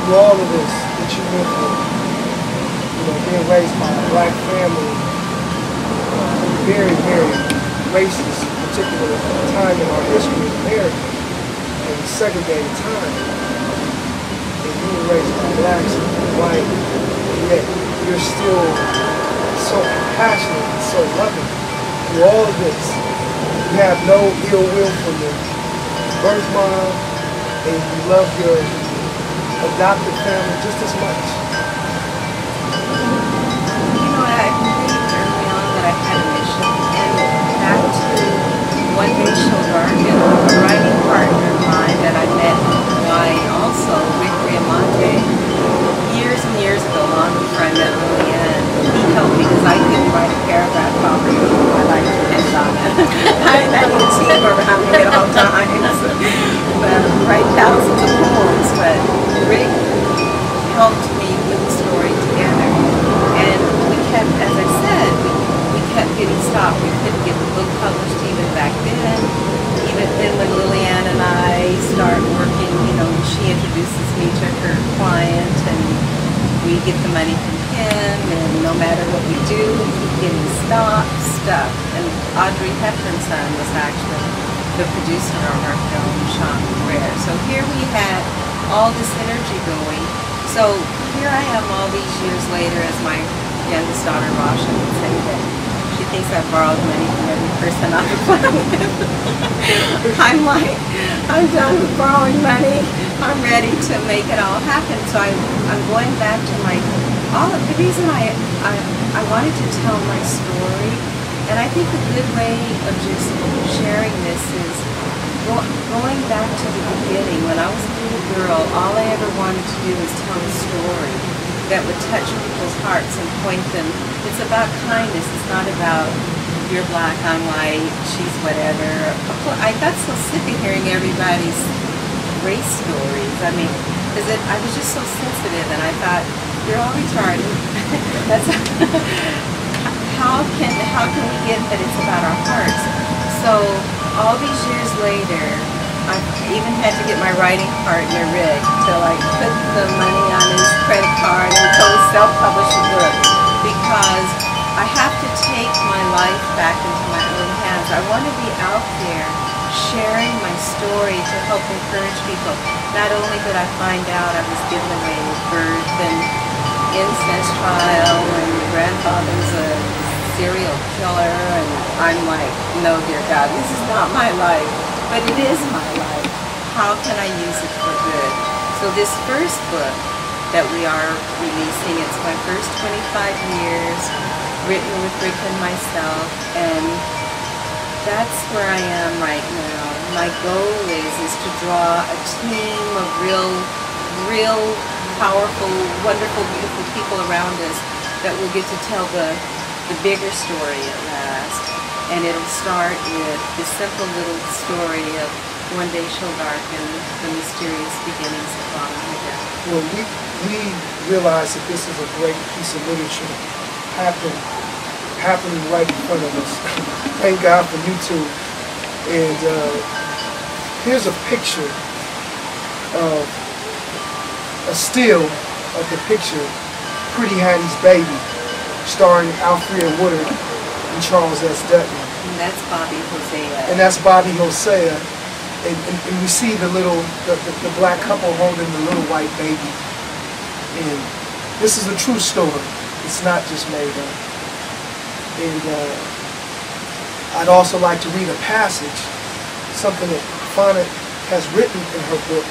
through all of this that you went through, you know, being raised by a black family, very, very racist, particular time in our history in America, and segregated time, and you were raised by blacks and white, and yet you're still so compassionate and so loving through all of this. You have no ill will for your birth mom, and you love your adopted family just as much. You know, I believed early on that I had a mission, and back to One Day She'll Darken, a writing partner of mine that I met in Hawaii also, Rick Riamante, years and years ago, long before I met Lillian. He helped me because I couldn't write a paragraph properly. My life depends on it. I need a team around me at all times. But write thousands of poems, but Rick helped me put the story together. And we kept, as I said, we kept getting stopped. We couldn't get the book published even back then. Even then when Lillian and I start working, you know, she introduces me to her client and we get the money from him, and no matter what we do, we keep getting stuff. And Audrey Hepburn's son was actually the producer of our film, Sean Rare. So here we had all this energy going. So here I am all these years later, as my youngest daughter, Rasha, would say that she thinks I've borrowed money from every person on the planet. I'm like, I'm done with borrowing money. I'm ready to make it all happen. So I'm going back to the reason I wanted to tell my story, and I think a good way of just sharing this is going back to the beginning. When I was a little girl, all I ever wanted to do was tell a story that would touch people's hearts and point them. It's about kindness. It's not about you're black, I'm white, she's whatever. I got so sick of hearing everybody's race stories. I mean, because I was just so sensitive, and I thought, you're all retarded. That's how can we get that it's about our hearts? So all these years later, I even had to get my writing partner Rick to like put the money on his credit card and go self-publish a book, because I have to take my life back into my own hands. I want to be out there sharing my story to help encourage people. Not only did I find out I was given away with birth and incest trial, and my grandfather's a serial killer, and I'm like, no, dear God, this is not my life, but it is my life. How can I use it for good? So this first book that we are releasing, it's my first 25 years, written with Rick and myself, and that's where I am right now. My goal is to draw a team of real powerful, wonderful, beautiful people around us that will get to tell the bigger story at last. And it'll start with this simple little story of One Day She'll Darken, the mysterious beginnings of Fauna Hodel. Well, we realize that this is a great piece of literature happening right in front of us. Thank God for YouTube. And here's a picture of a still of the picture, Pretty Hattie's Baby, starring Alfred Woodard and Charles S. Dutton. And that's Bobby Hosea. And that's Bobby Hosea. And we see the black couple holding the little white baby. And this is a true story. It's not just made up. And I'd also like to read a passage, something that Fauna has written in her book,